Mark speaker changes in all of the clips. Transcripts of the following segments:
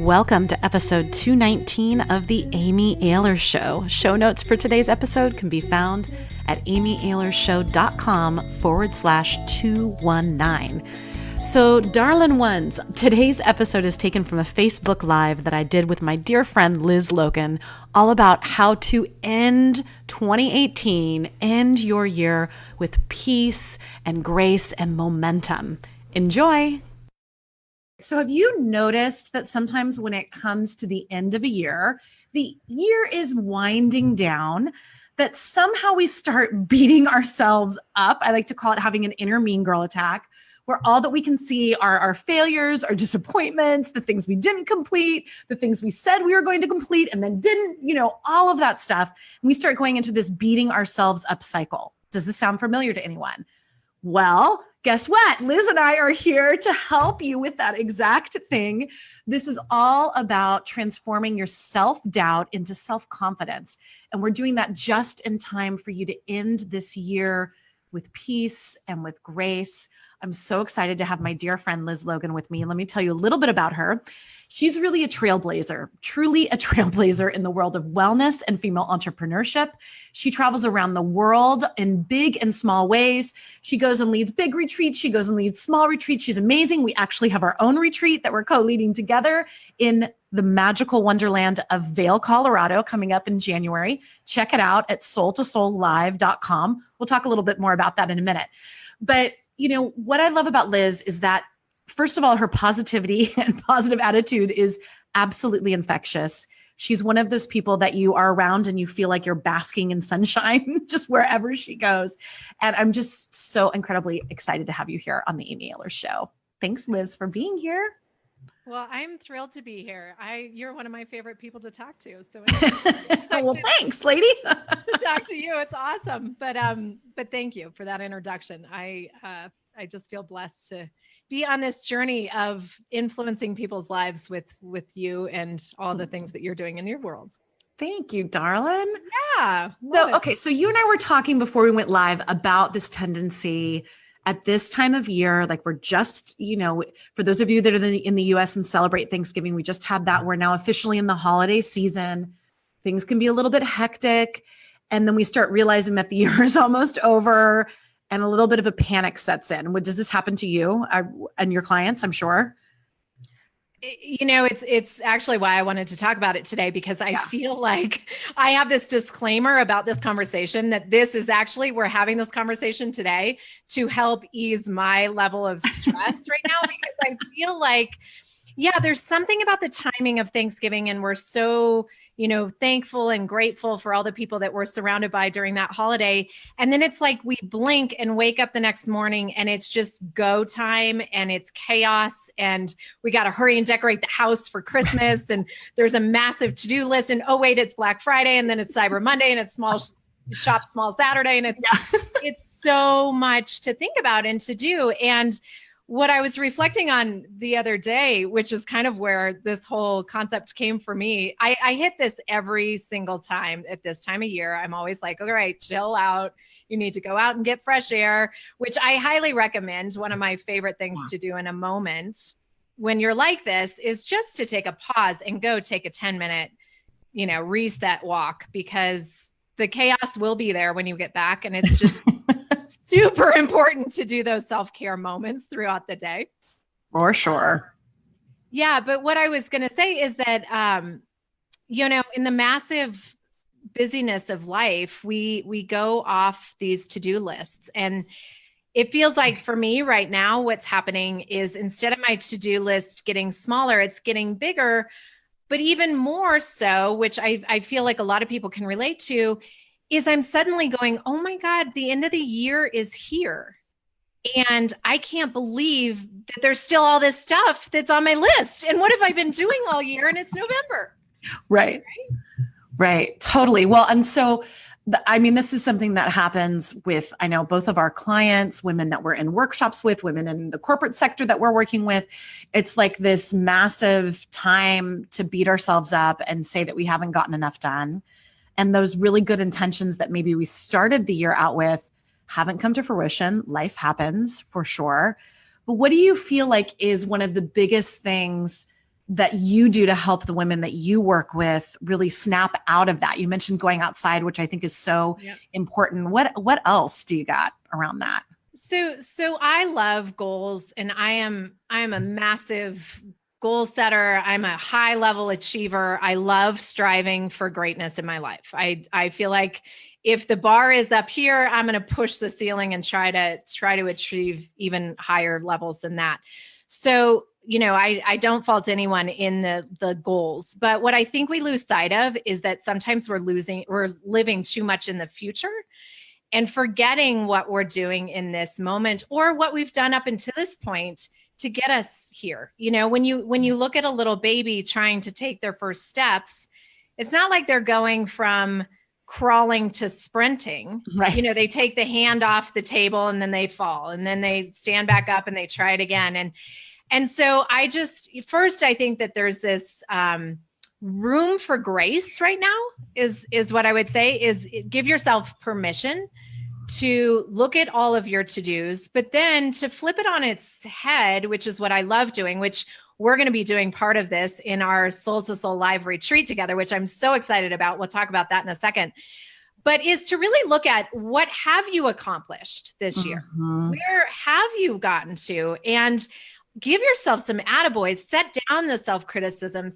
Speaker 1: Welcome to episode 219 of The Amy Ayler Show. Show notes for today's episode can be found at amyaylershow.com/219. So, darling ones, today's episode is taken from a Facebook Live that I did with my dear friend Liz Logan, all about how to end 2018, end your year with peace and grace and momentum. Enjoy. So have you noticed that sometimes when it comes to the end of a year, the year is winding down, that somehow we start beating ourselves up? I like to call it having an inner mean girl attack, where all that we can see are our failures, our disappointments, the things we didn't complete, the things we said we were going to complete and then didn't, all of that stuff. And we start going into this beating ourselves up cycle. Does this sound familiar to anyone? Well, guess what? Liz and I are here to help you with that exact thing. This is all about transforming your self-doubt into self-confidence. And we're doing that just in time for you to end this year with peace and with grace. I'm so excited to have my dear friend Liz Logan with me. Let me tell you a little bit about her. She's really a trailblazer, truly a trailblazer in the world of wellness and female entrepreneurship. She travels around the world in big and small ways. She goes and leads big retreats. She goes and leads small retreats. She's amazing. We actually have our own retreat that we're co-leading together in the magical wonderland of Vail, Colorado, coming up in January. Check it out at soul2soullive.com. We'll talk a little bit more about that in a minute. But what I love about Liz is that, first of all, her positivity and positive attitude is absolutely infectious. She's one of those people that you are around and you feel like you're basking in sunshine just wherever she goes. And I'm just so incredibly excited to have you here on the Amy Ayler Show. Thanks, Liz, for being here.
Speaker 2: Well, I'm thrilled to be here. You're one of my favorite people to talk to. So
Speaker 1: well, thanks, lady.
Speaker 2: To talk to you. It's awesome. But thank you for that introduction. I just feel blessed to be on this journey of influencing people's lives with you and all the things that you're doing in your world.
Speaker 1: Thank you, darling.
Speaker 2: Yeah.
Speaker 1: So you and I were talking before we went live about this tendency at this time of year, like we're just, for those of you that are in the US and celebrate Thanksgiving, we just had that. We're now officially in the holiday season. Things can be a little bit hectic. And then we start realizing that the year is almost over and a little bit of a panic sets in. Does this happen to you and your clients, I'm sure?
Speaker 2: It's actually why I wanted to talk about it today, because I feel like I have this disclaimer about this conversation, that this is actually, we're having this conversation today to help ease my level of stress right now, because I feel like, there's something about the timing of Thanksgiving, and we're so, thankful and grateful for all the people that we're surrounded by during that holiday. And then it's like we blink and wake up the next morning and it's just go time and it's chaos and we got to hurry and decorate the house for Christmas. And there's a massive to-do list, and oh wait, it's Black Friday, and then it's Cyber Monday, and it's Shop Small Saturday. And it's so much to think about and to do. And what I was reflecting on the other day, which is kind of where this whole concept came for me, I hit this every single time at this time of year. I'm always like, all right, chill out. You need to go out and get fresh air, which I highly recommend. One of my favorite things to do in a moment when you're like this is just to take a pause and go take a 10-minute, reset walk, because the chaos will be there when you get back. And it's just super important to do those self-care moments throughout the day.
Speaker 1: For sure.
Speaker 2: Yeah. But what I was going to say is that, in the massive busyness of life, we go off these to-do lists. And it feels like for me right now, what's happening is instead of my to-do list getting smaller, it's getting bigger, but even more so, which I feel like a lot of people can relate to, is I'm suddenly going, oh my God, the end of the year is here. And I can't believe that there's still all this stuff that's on my list. And what have I been doing all year? And it's November.
Speaker 1: Right. Totally. Well, and so, this is something that happens with, I know both of our clients, women that we're in workshops with, women in the corporate sector that we're working with. It's like this massive time to beat ourselves up and say that we haven't gotten enough done. And those really good intentions that maybe we started the year out with haven't come to fruition. Life happens for sure. But what do you feel like is one of the biggest things that you do to help the women that you work with really snap out of that? You mentioned going outside, which I think is so important. What else do you got around that?
Speaker 2: So I love goals, and I am a massive goal setter. I'm a high level achiever. I love striving for greatness in my life. I feel like if the bar is up here, I'm going to push the ceiling and try to achieve even higher levels than that. So, I don't fault anyone in the goals, but what I think we lose sight of is that sometimes we're living too much in the future and forgetting what we're doing in this moment or what we've done up until this point to get us here. When you look at a little baby trying to take their first steps, it's not like they're going from crawling to sprinting.
Speaker 1: Right.
Speaker 2: They take the hand off the table and then they fall and then they stand back up and they try it again. And so I think that there's this room for grace right now is what I would say is give yourself permission to look at all of your to-dos, but then to flip it on its head, which is what I love doing, which we're going to be doing part of this in our Soul to Soul live retreat together, which I'm so excited about. We'll talk about that in a second, but is to really look at what have you accomplished this year? Where have you gotten to? And give yourself some attaboys, set down the self-criticism,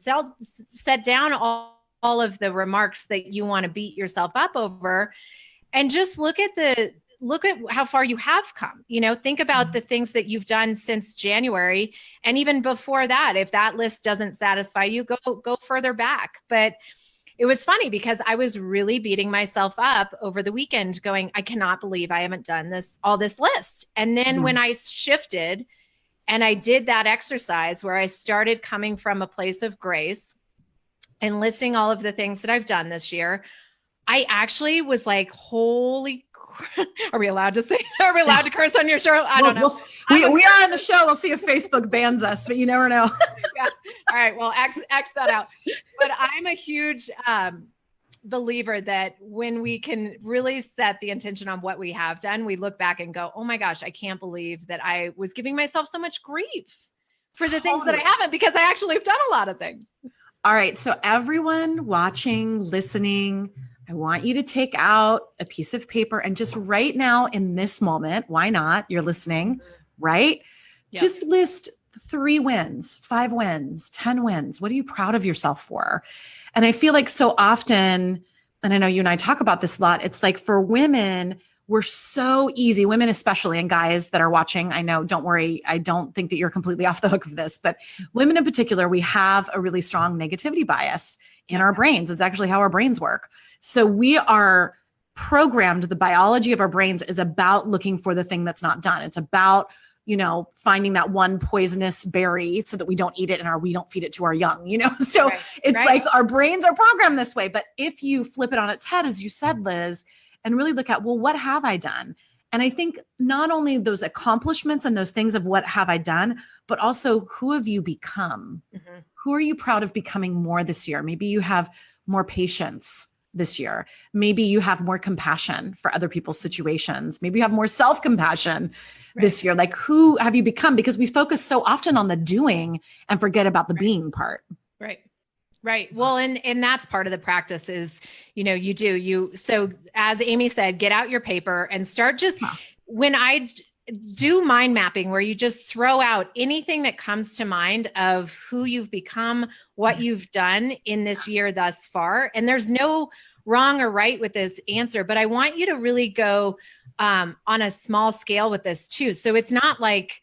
Speaker 2: set down all of the remarks that you want to beat yourself up over, and just look at how far you have come. Think about the things that you've done since January. And even before that, if that list doesn't satisfy you, go further back. But it was funny because I was really beating myself up over the weekend going, I cannot believe I haven't done all this list. And then when I shifted and I did that exercise where I started coming from a place of grace and listing all of the things that I've done this year, I actually was like, holy crap. Are we allowed to curse on your show? I don't know.
Speaker 1: We are on the show. We'll see if Facebook bans us, but you never know.
Speaker 2: Yeah. All right. Well, X that out. But I'm a huge believer that when we can really set the intention on what we have done, we look back and go, oh my gosh, I can't believe that I was giving myself so much grief for the things that I haven't, because I actually have done a lot of things.
Speaker 1: All right. So everyone watching, listening, I want you to take out a piece of paper and just right now in this moment, why not? You're listening, right? Yep. Just list 3 wins, 5 wins, 10 wins. What are you proud of yourself for? And I feel like so often, and I know you and I talk about this a lot, it's like for women, we're so easy, women especially, and guys that are watching, I know, don't worry, I don't think that you're completely off the hook of this, but women in particular, we have a really strong negativity bias in our brains. It's actually how our brains work. So we are programmed, the biology of our brains is about looking for the thing that's not done. It's about finding that one poisonous berry so that we don't eat it and we don't feed it to our young, So it's like our brains are programmed this way. But if you flip it on its head, as you said, Liz, and really look at, well, what have I done? And I think not only those accomplishments and those things of what have I done, but also who have you become? Mm-hmm. Who are you proud of becoming more this year? Maybe you have more patience this year. Maybe you have more compassion for other people's situations. Maybe you have more self-compassion this year. Like, who have you become? Because we focus so often on the doing and forget about the being part.
Speaker 2: Right. Well, and that's part of the practice is, so as Amy said, get out your paper and start when I do mind mapping, where you just throw out anything that comes to mind of who you've become, what you've done in this year thus far. And there's no wrong or right with this answer, but I want you to really go on a small scale with this too. So it's not like,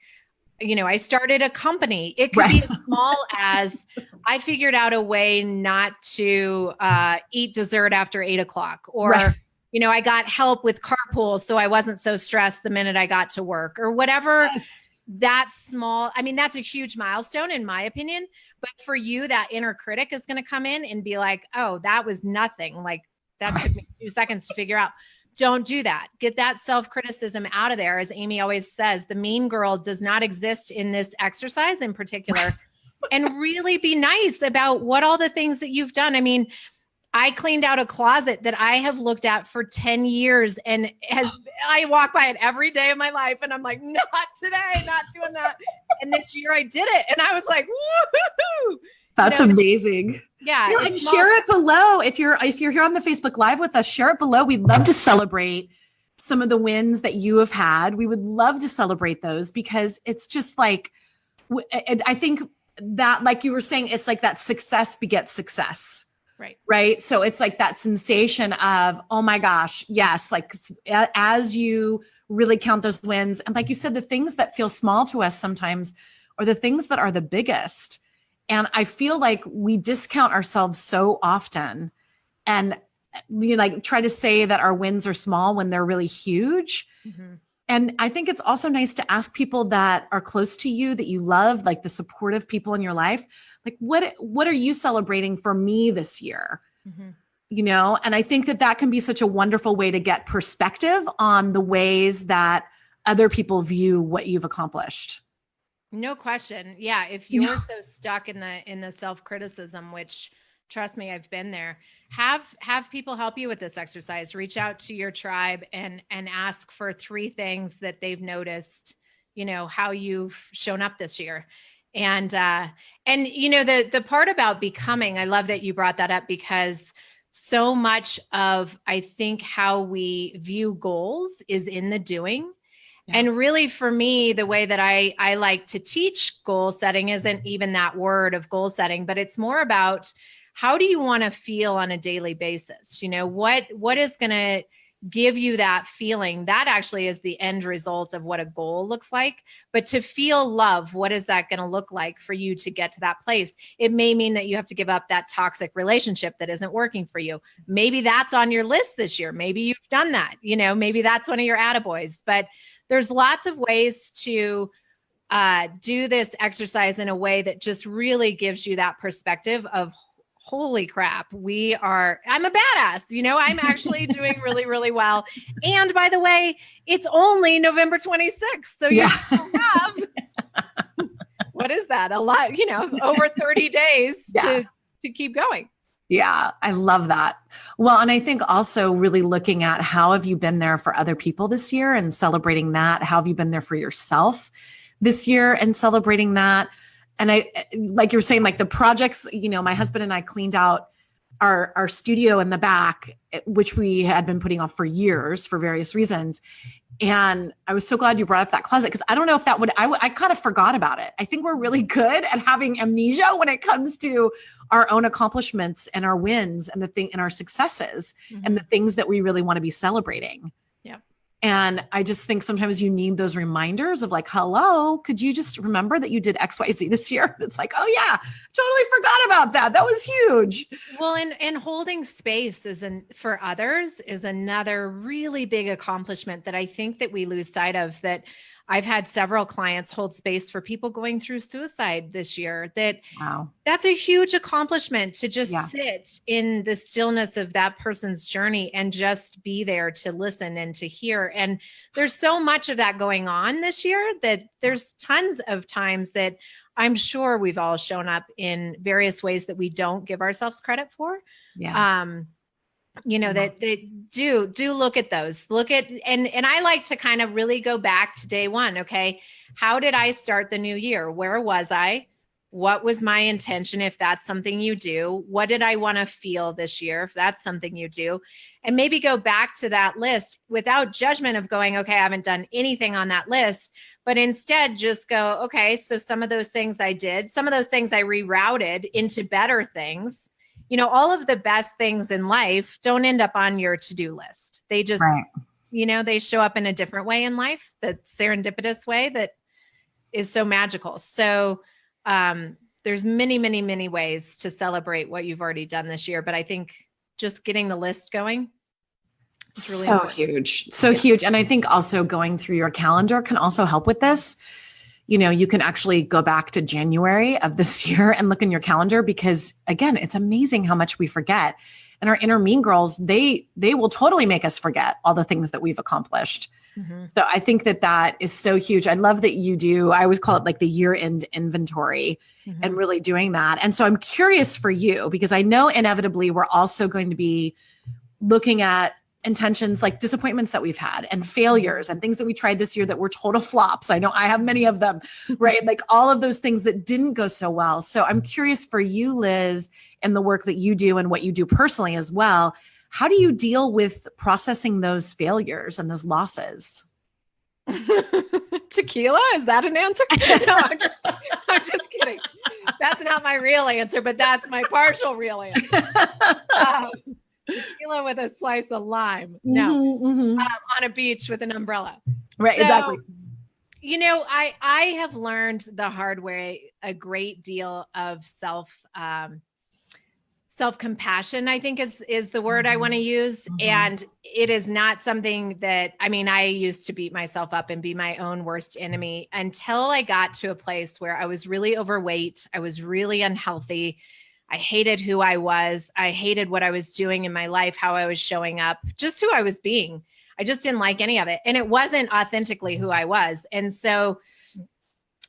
Speaker 2: I started a company. It could be as small as I figured out a way not to eat dessert after 8:00, or, I got help with carpool, so I wasn't so stressed the minute I got to work, or whatever. That's small. I mean, that's a huge milestone in my opinion, but for you, that inner critic is going to come in and be like, oh, that was nothing. Like that took me 2 seconds to figure out. Don't do that. Get that self-criticism out of there. As Amy always says, the mean girl does not exist in this exercise in particular. And really be nice about what all the things that you've done. I mean, I cleaned out a closet that I have looked at for 10 years and I walk by it every day of my life. And I'm like, not today, not doing that. And this year I did it. And I was like, woohoo.
Speaker 1: That's amazing.
Speaker 2: Yeah.
Speaker 1: You know, and share it below. If you're here on the Facebook Live with us, share it below. We'd love to celebrate some of the wins that you have had. We would love to celebrate those because it's just like, I think that, like you were saying, it's like that success begets success. Right. So it's like that sensation of, oh my gosh, yes. Like as you really count those wins. And like you said, the things that feel small to us sometimes are the things that are the biggest. And I feel like we discount ourselves so often and like try to say that our wins are small when they're really huge. Mm-hmm. And I think it's also nice to ask people that are close to you, that you love, like the supportive people in your life, like, what are you celebrating for me this year? Mm-hmm. You know, and I think that can be such a wonderful way to get perspective on the ways that other people view what you've accomplished.
Speaker 2: No question. Yeah. If you're so stuck in the self-criticism, which trust me, I've been there, have people help you with this exercise. Reach out to your tribe and ask for 3 things that they've noticed, you know, how you've shown up this year. And you know, the part about becoming, I love that you brought that up because so much of, I think, how we view goals is in the doing. Yeah. And really for me, the way that I like to teach goal setting isn't even that word of goal setting, but it's more about how do you want to feel on a daily basis? You know, what is going to give you that feeling? That actually is the end result of what a goal looks like. But to feel love, what is that going to look like for you to get to that place? It may mean that you have to give up that toxic relationship that isn't working for you. Maybe that's on your list this year. Maybe you've done that. You know, maybe that's one of your attaboys. But there's lots of ways to do this exercise in a way that just really gives you that perspective of, holy crap, I'm a badass. You know, I'm actually doing really, really well. And by the way, it's only November 26th. So you still have, what is that? A lot, you know, over 30 days to keep going.
Speaker 1: Yeah, I love that. Well, and I think also really looking at how have you been there for other people this year and celebrating that? How have you been there for yourself this year and celebrating that? And I, like you were saying, like the projects, you know, my husband and I cleaned out our studio in the back, which we had been putting off for years for various reasons. And I was so glad you brought up that closet because I don't know if that would, I kind of forgot about it. I think we're really good at having amnesia when it comes to our own accomplishments and our wins and and our successes and the things that we really want to be celebrating.
Speaker 2: Yeah.
Speaker 1: And I just think sometimes you need those reminders of like, hello, could you just remember that you did XYZ this year? It's like, oh yeah, totally forgot about that. That was huge.
Speaker 2: Well, and holding space for others is another really big accomplishment that I think that we lose sight of. That I've had several clients hold space for people going through suicide this year. That's a huge accomplishment to just sit in the stillness of that person's journey and just be there to listen and to hear. And there's so much of that going on this year that there's tons of times that I'm sure we've all shown up in various ways that we don't give ourselves credit for. Yeah. You know, that they do look at those, and I like to kind of really go back to day one. Okay. How did I start the new year? Where was I? What was my intention? If that's something you do, what did I want to feel this year? If that's something you do, and maybe go back to that list without judgment of going, okay, I haven't done anything on that list, but instead just go, okay, so some of those things I did, some of those things I rerouted into better things. You know, all of the best things in life don't end up on your to-do list. They just, you know, they show up in a different way in life, that serendipitous way that is so magical. So there's many, many, many ways to celebrate what you've already done this year. But I think just getting the list going is really
Speaker 1: so
Speaker 2: important.
Speaker 1: huge. So huge. And I think also going through your calendar can also help with this. You know, you can actually go back to January of this year and look in your calendar because, again, it's amazing how much we forget. And our inner mean girls, they will totally make us forget all the things that we've accomplished. Mm-hmm. So I think that is so huge. I love that you do. I always call it like the year-end inventory and really doing that. And so I'm curious for you because I know inevitably we're also going to be looking at intentions, like disappointments that we've had and failures and things that we tried this year that were total flops. I know I have many of them, right? Like all of those things that didn't go so well. So I'm curious for you, Liz, and the work that you do and what you do personally as well. How do you deal with processing those failures and those losses?
Speaker 2: Tequila? Is that an answer? No, I'm just kidding. That's not my real answer, but that's my partial real answer. Tequila with a slice of lime. No, on a beach with an umbrella.
Speaker 1: Right, so, exactly.
Speaker 2: You know, I have learned the hard way a great deal of self-compassion, I think is the word I want to use. And it is not something that, I mean, I used to beat myself up and be my own worst enemy until I got to a place where I was really overweight. I was really unhealthy. I hated who I was. I hated what I was doing in my life, how I was showing up, just who I was being. I just didn't like any of it. And it wasn't authentically who I was. And so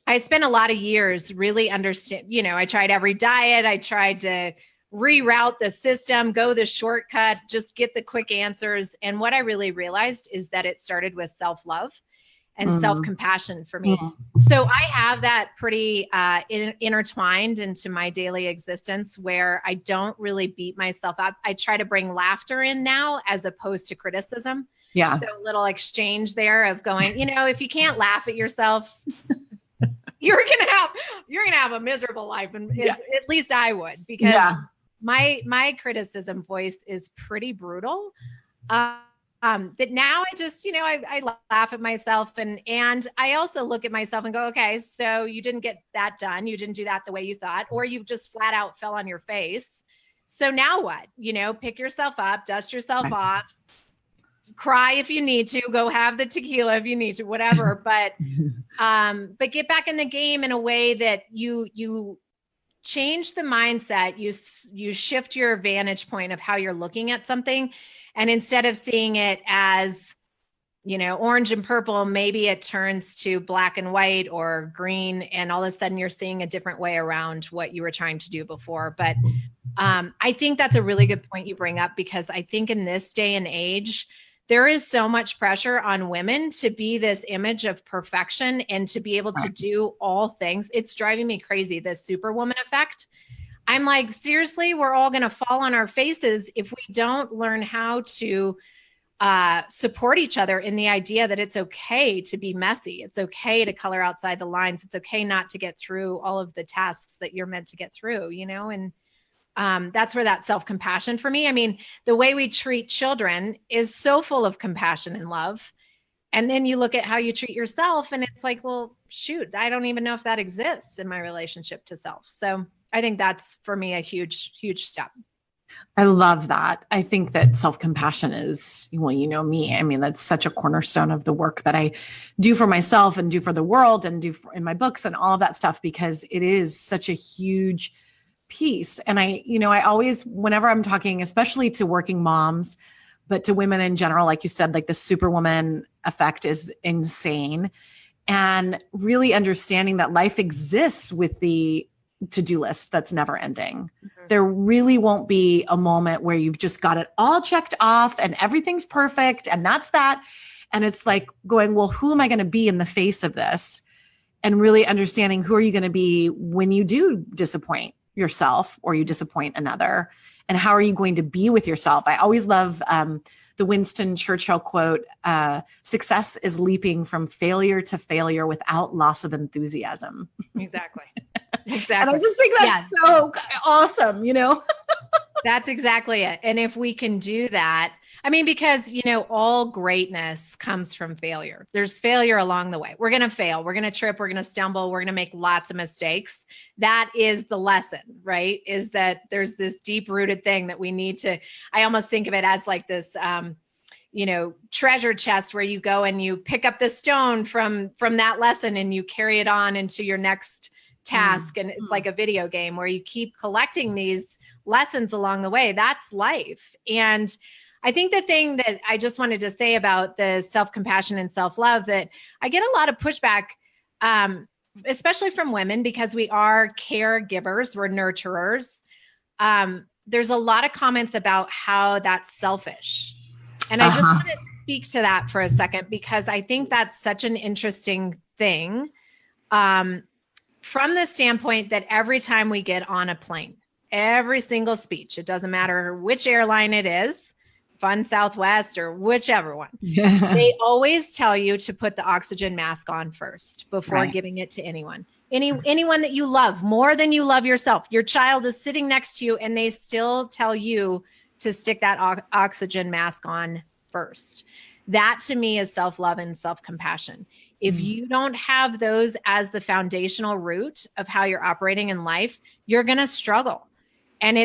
Speaker 2: I spent a lot of years really I tried every diet. I tried to reroute the system, go the shortcut, just get the quick answers. And what I really realized is that it started with self-love and self-compassion for me. So I have that pretty intertwined into my daily existence where I don't really beat myself up. I try to bring laughter in now as opposed to criticism.
Speaker 1: Yeah.
Speaker 2: So a little exchange there of going, if you can't laugh at yourself, you're gonna have a miserable life. And at least I would, because my criticism voice is pretty brutal. That now I just, I laugh at myself and I also look at myself and go, okay, so you didn't get that done. You didn't do that the way you thought, or you just flat out fell on your face. So now what? Pick yourself up, dust yourself off, cry if you need to, go have the tequila if you need to, whatever. But get back in the game in a way that you change the mindset. You shift your vantage point of how you're looking at something. And instead of seeing it as, orange and purple, maybe it turns to black and white or green. And all of a sudden you're seeing a different way around what you were trying to do before. But I think that's a really good point you bring up, because I think in this day and age, there is so much pressure on women to be this image of perfection and to be able to do all things. It's driving me crazy, this superwoman effect. I'm like, seriously, we're all going to fall on our faces if we don't learn how to support each other in the idea that it's okay to be messy. It's okay to color outside the lines. It's okay not to get through all of the tasks that you're meant to get through, and that's where that self-compassion for me. I mean, the way we treat children is so full of compassion and love. And then you look at how you treat yourself and it's like, well, shoot, I don't even know if that exists in my relationship to self. So I think that's for me a huge, huge step.
Speaker 1: I love that. I think that self-compassion is, well, me. I mean, that's such a cornerstone of the work that I do for myself and do for the world and do in my books and all of that stuff, because it is such a huge piece. And I always, whenever I'm talking, especially to working moms, but to women in general, like you said, like the superwoman effect is insane. And really understanding that life exists with the to-do list that's never ending. There really won't be a moment where you've just got it all checked off and everything's perfect and that's that. And it's like going, well, who am I going to be in the face of this? And really understanding who are you going to be when you do disappoint yourself or you disappoint another, and how are you going to be with yourself? I always love the Winston Churchill quote, success is leaping from failure to failure without loss of enthusiasm.
Speaker 2: Exactly.
Speaker 1: And I just think that's so awesome,
Speaker 2: That's exactly it. And if we can do that, I mean, because, all greatness comes from failure. There's failure along the way. We're going to fail. We're going to trip. We're going to stumble. We're going to make lots of mistakes. That is the lesson, right? Is that there's this deep rooted thing that we need to, I almost think of it as like this, treasure chest where you go and you pick up the stone from that lesson and you carry it on into your next task. And it's like a video game where you keep collecting these lessons along the way. That's life. And I think the thing that I just wanted to say about the self-compassion and self-love, that I get a lot of pushback, especially from women, because we are caregivers, we're nurturers. There's a lot of comments about how that's selfish. And I just want to speak to that for a second, because I think that's such an interesting thing. From the standpoint that every time we get on a plane, every single speech, it doesn't matter which airline it is, Fun Southwest or whichever one, they always tell you to put the oxygen mask on first before giving it to anyone. Anyone that you love more than you love yourself. Your child is sitting next to you and they still tell you to stick that oxygen mask on first. That to me is self-love and self-compassion. If you don't have those as the foundational root of how you're operating in life, you're going to struggle. And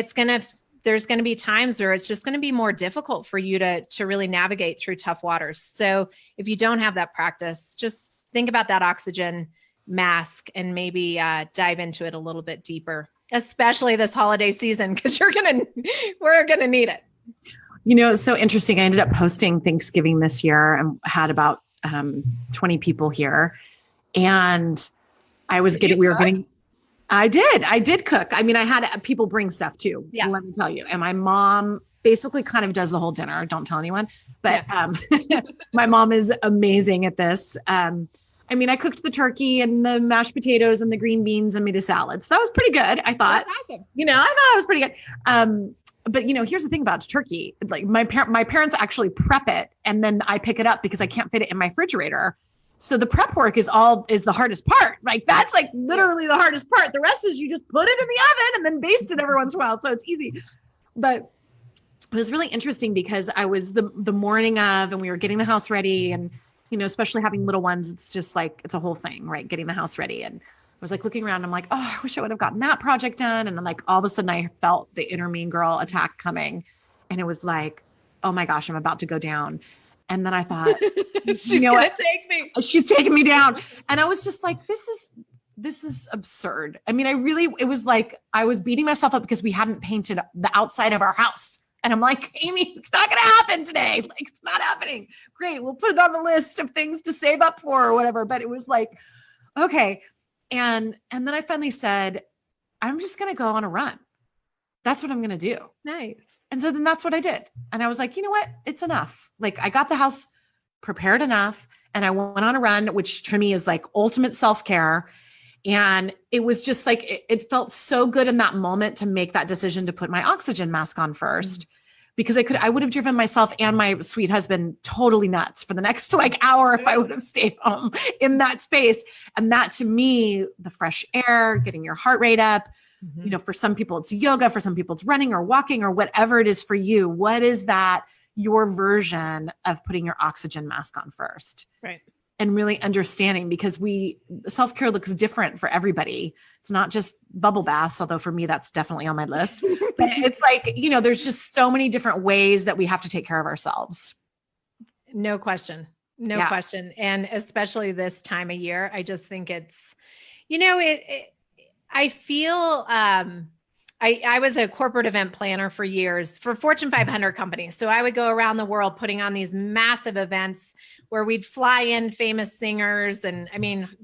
Speaker 2: there's going to be times where it's just going to be more difficult for you to really navigate through tough waters. So if you don't have that practice, just think about that oxygen mask and maybe dive into it a little bit deeper, especially this holiday season, because we're going to need it.
Speaker 1: You know, it's so interesting. I ended up hosting Thanksgiving this year and had about 20 people here. And I did cook. I mean, I had people bring stuff too. Yeah. Let me tell you. And my mom basically kind of does the whole dinner. Don't tell anyone, but my mom is amazing at this. I mean, I cooked the turkey and the mashed potatoes and the green beans and made a salad. So that was pretty good. I thought, awesome. I thought it was pretty good. But here's the thing about turkey. Like my parents actually prep it and then I pick it up because I can't fit it in my refrigerator. So the prep work is the hardest part. Like that's like literally the hardest part. The rest is you just put it in the oven and then baste it every once in a while. So it's easy. But it was really interesting because I was the morning of, and we were getting the house ready, and especially having little ones, it's just like, it's a whole thing, right? Getting the house ready. And I was like looking around, I'm like, oh, I wish I would have gotten that project done. And then like all of a sudden I felt the inner mean girl attack coming. And it was like, oh my gosh, I'm about to go down. And then I thought,
Speaker 2: she's going to take me.
Speaker 1: She's taking me down. And I was just like, this is absurd. I mean, it was like, I was beating myself up because we hadn't painted the outside of our house. And I'm like, Amy, it's not going to happen today. Like, it's not happening. Great. We'll put it on the list of things to save up for or whatever. But it was like, okay. And then I finally said, I'm just going to go on a run. That's what I'm going to do.
Speaker 2: Nice.
Speaker 1: And so then that's what I did. And I was like, you know what? It's enough. Like I got the house prepared enough and I went on a run, which to me is like ultimate self-care. And it was just like, it felt so good in that moment to make that decision to put my oxygen mask on first, because I would have driven myself and my sweet husband totally nuts for the next hour if I would have stayed home in that space. And that to me, the fresh air, getting your heart rate up, for some people it's yoga, for some people it's running or walking or whatever it is for you. What is that your version of putting your oxygen mask on first?
Speaker 2: Right.
Speaker 1: And really understanding, because self-care looks different for everybody. It's not just bubble baths, although for me, that's definitely on my list. But it's like, there's just so many different ways that we have to take care of ourselves.
Speaker 2: No question. No question. And especially this time of year, I just think it's, I feel, I was a corporate event planner for years for Fortune 500 companies. So I would go around the world putting on these massive events where we'd fly in famous singers and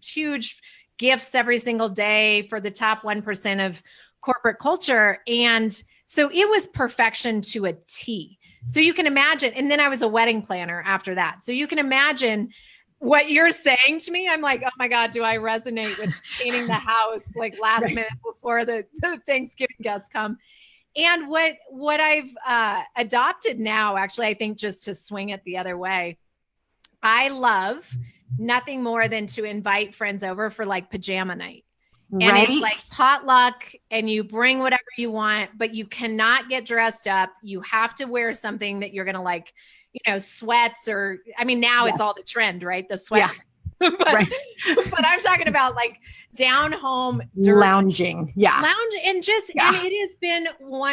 Speaker 2: huge gifts every single day for the top 1% of corporate culture. And so it was perfection to a T. So you can imagine, and then I was a wedding planner after that. So you can imagine what you're saying to me. I'm like, oh my God, do I resonate with painting the house like last minute before the Thanksgiving guests come? And what I've adopted now, actually, I think just to swing it the other way, I love nothing more than to invite friends over for like pajama night. And it's like potluck and you bring whatever you want, but you cannot get dressed up. You have to wear something that you're going to sweats or, now it's all the trend, right? The sweats. Yeah. but I'm talking about like down home
Speaker 1: lounging. Yeah.
Speaker 2: Lounge and and it has been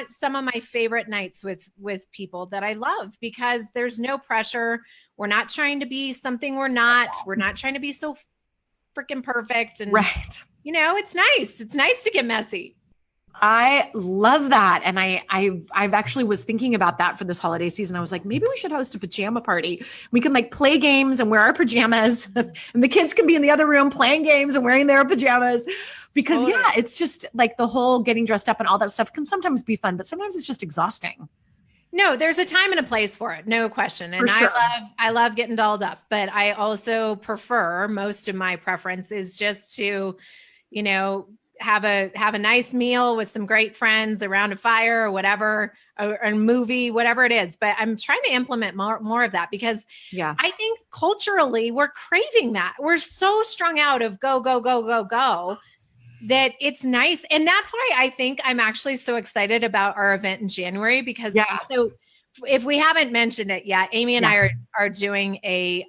Speaker 2: some of my favorite nights with people that I love, because there's no pressure. We're not trying to be something we're not. We're not trying to be so freaking perfect. And it's nice. It's nice to get messy.
Speaker 1: I love that. And I've actually was thinking about that for this holiday season. I was like, maybe we should host a pajama party. We can like play games and wear our pajamas and the kids can be in the other room playing games and wearing their pajamas, because it's just like the whole getting dressed up and all that stuff can sometimes be fun, but sometimes it's just exhausting.
Speaker 2: No, there's a time and a place for it, no question. And
Speaker 1: For sure.
Speaker 2: I love getting dolled up, but I also prefer, most of my preference is just to, you know, have a nice meal with some great friends around a fire or whatever, or a movie, whatever it is. But I'm trying to implement more of that because
Speaker 1: Yeah.
Speaker 2: I think culturally we're craving that. We're so strung out of go, go, go, go, go, that it's nice. And that's why I think I'm actually so excited about our event in January, because
Speaker 1: Yeah.
Speaker 2: so if we haven't mentioned it yet, Amy and
Speaker 1: Yeah.
Speaker 2: I are doing a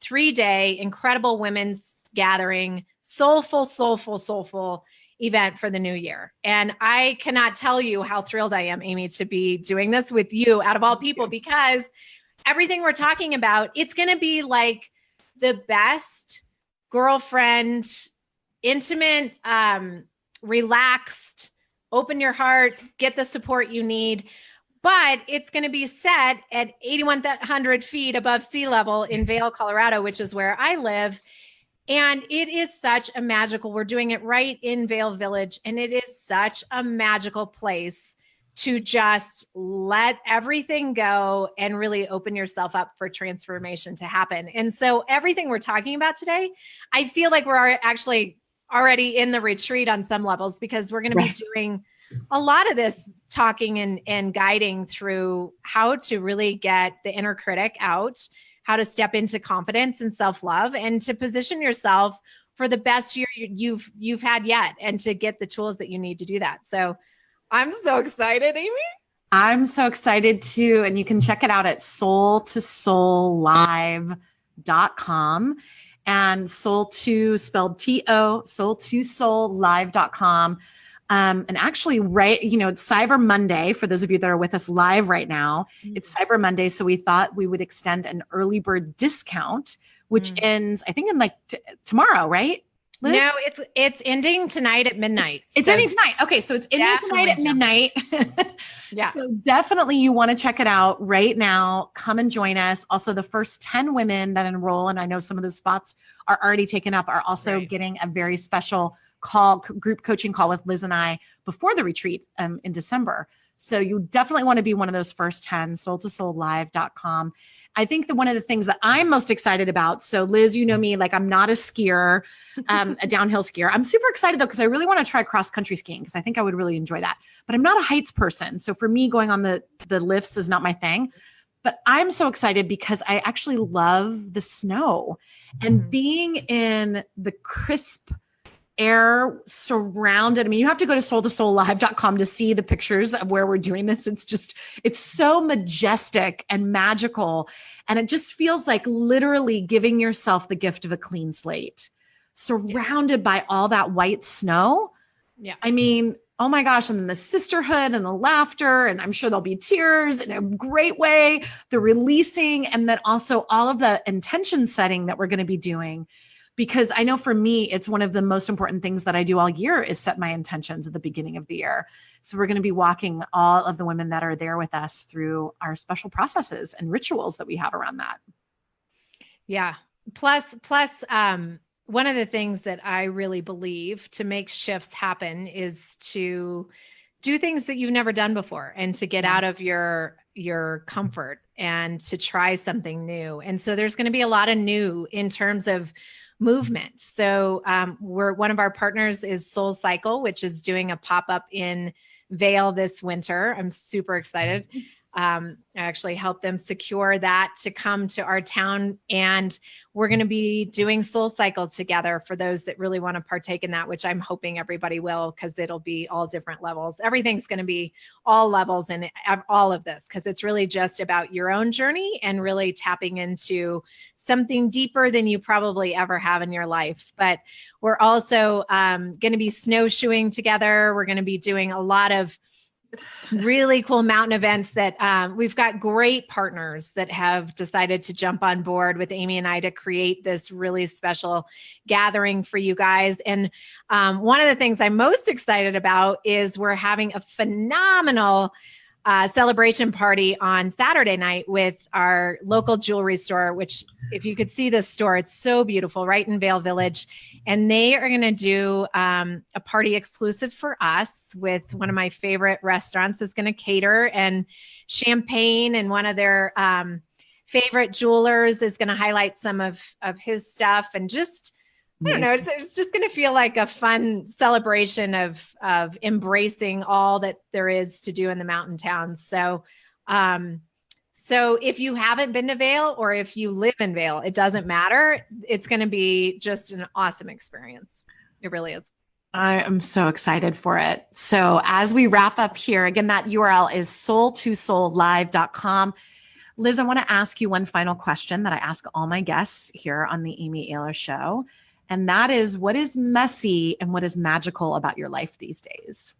Speaker 2: 3-day incredible women's gathering, soulful event for the new year. And I cannot tell you how thrilled I am, Amy, to be doing this with you out of all people, because everything we're talking about, it's going to be like the best girlfriend, intimate, relaxed, open your heart, get the support you need. But it's going to be set at 8,100 feet above sea level in Vail, Colorado, which is where I live. And it is such a magical, we're doing it right in Vail Village. And it is such a magical place to just let everything go and really open yourself up for transformation to happen. And so everything we're talking about today, I feel like we're actually already in the retreat on some levels, because we're going to be doing a lot of this talking and guiding through how to really get the inner critic out, how to step into confidence and self-love, and to position yourself for the best year you've had yet, and to get the tools that you need to do that. So I'm so excited, Amy.
Speaker 1: I'm so excited too. And you can check it out at soul2soullive.com, and soul2 spelled T-O, soul2soullive.com. And actually, it's Cyber Monday for those of you that are with us live right now. It's Cyber Monday. So we thought we would extend an early bird discount, which ends, I think, in like tomorrow, right, Liz?
Speaker 2: No, it's ending tonight at midnight.
Speaker 1: It's ending tonight. Okay, so it's ending tonight at midnight.
Speaker 2: Yeah.
Speaker 1: So definitely you want to check it out right now. Come and join us. Also, the first 10 women that enroll, and I know some of those spots are already taken up, are also getting a very special group coaching call with Liz and I before the retreat in December. So you definitely want to be one of those first 10, soul2soullive.com. I think that one of the things that I'm most excited about, so Liz, you know me, like I'm not a skier, a downhill skier. I'm super excited though, because I really want to try cross-country skiing, because I think I would really enjoy that. But I'm not a heights person. So for me, going on the lifts is not my thing. But I'm so excited because I actually love the snow and being in the crisp air surrounded. I mean, you have to go to soul2soullive.com to see the pictures of where we're doing this. It's so majestic and magical. And it just feels like literally giving yourself the gift of a clean slate, surrounded by all that white snow.
Speaker 2: Yeah.
Speaker 1: I mean, oh my gosh. And then the sisterhood and the laughter, and I'm sure there'll be tears in a great way, the releasing, and then also all of the intention setting that we're going to be doing. Because I know for me, it's one of the most important things that I do all year is set my intentions at the beginning of the year. So we're going to be walking all of the women that are there with us through our special processes and rituals that we have around that.
Speaker 2: Yeah. Plus, one of the things that I really believe to make shifts happen is to do things that you've never done before, and to get out of your comfort and to try something new. And so there's going to be a lot of new in terms of movement. So one of our partners is Soul Cycle, which is doing a pop-up in Vail this winter. I'm super excited. I actually helped them secure that to come to our town, and we're going to be doing Soul Cycle together for those that really want to partake in that, which I'm hoping everybody will, because it'll be all different levels. Everything's going to be all levels in all of this, because it's really just about your own journey and really tapping into something deeper than you probably ever have in your life. But we're also going to be snowshoeing together. We're going to be doing a lot of really cool mountain events that we've got great partners that have decided to jump on board with Amy and I to create this really special gathering for you guys. And one of the things I'm most excited about is we're having a phenomenal celebration party on Saturday night with our local jewelry store, which if you could see this store, it's so beautiful, right in Vale Village. And they are going to do a party exclusive for us with one of my favorite restaurants is going to cater, and champagne, and one of their favorite jewelers is going to highlight some of his stuff. And just, I don't know, it's just going to feel like a fun celebration of embracing all that there is to do in the mountain towns. So, so if you haven't been to Vail, or if you live in Vail, it doesn't matter. It's going to be just an awesome experience. It really is.
Speaker 1: I am so excited for it. So as we wrap up here, again, that URL is soul2soullive.com. Liz, I want to ask you one final question that I ask all my guests here on the Amy Ayler Show. And that is, what is messy and what is magical about your life these days?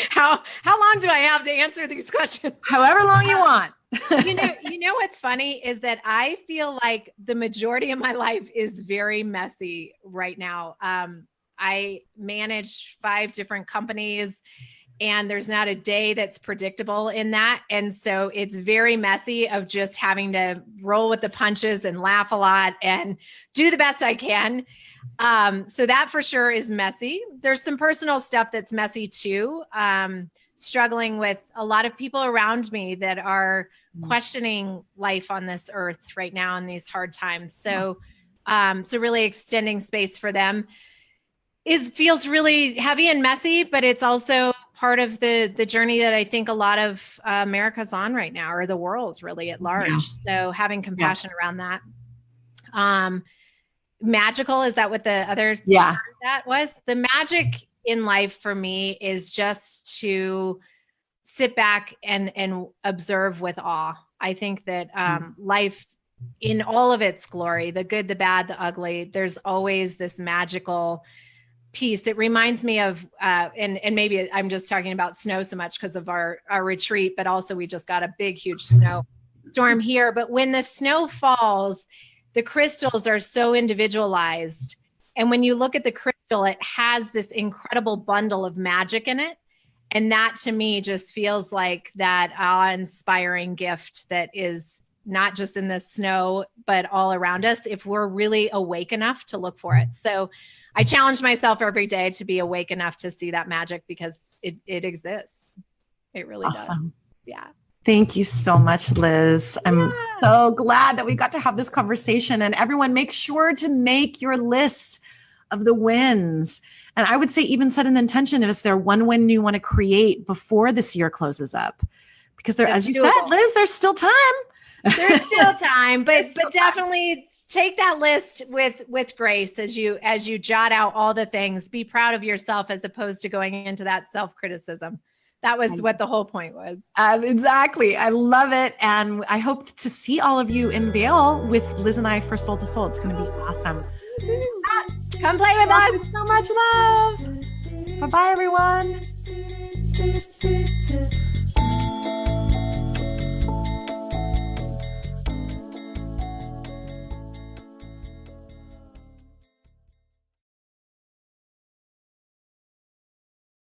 Speaker 2: How long do I have to answer these questions?
Speaker 1: However long you want.
Speaker 2: You know what's funny is that I feel like the majority of my life is very messy right now. I manage 5 different companies, and there's not a day that's predictable in that. And so it's very messy of just having to roll with the punches and laugh a lot and do the best I can. So that for sure is messy. There's some personal stuff that's messy too. Struggling with a lot of people around me that are questioning life on this earth right now in these hard times. So, so really extending space for them feels really heavy and messy, but it's also part of the journey that I think a lot of America's on right now, or the world really at large. Yeah. So having compassion around that. Magical, is that what the other that was? The magic in life for me is just to sit back and observe with awe. I think that life in all of its glory, the good, the bad, the ugly, there's always this magical piece. It reminds me of, and maybe I'm just talking about snow so much because of our retreat, but also we just got a big, huge snowstorm here. But when the snow falls, the crystals are so individualized. And when you look at the crystal, it has this incredible bundle of magic in it. And that to me just feels like that awe-inspiring gift that is not just in the snow, but all around us, if we're really awake enough to look for it. So I challenge myself every day to be awake enough to see that magic, because it exists. It really does. Yeah.
Speaker 1: Thank you so much, Liz. I'm so glad that we got to have this conversation. And everyone, make sure to make your lists of the wins. And I would say even set an intention, is there one win you want to create before this year closes up? Because there, as you said, Liz, there's still time.
Speaker 2: There's still time, but definitely take that list with grace as you jot out all the things. Be proud of yourself as opposed to going into that self-criticism. That was what the whole point was.
Speaker 1: Exactly. I love it. And I hope to see all of you in Vail with Liz and I for Soul to Soul. It's going to be awesome.
Speaker 2: Come play with us.
Speaker 1: So much love. Bye-bye, everyone.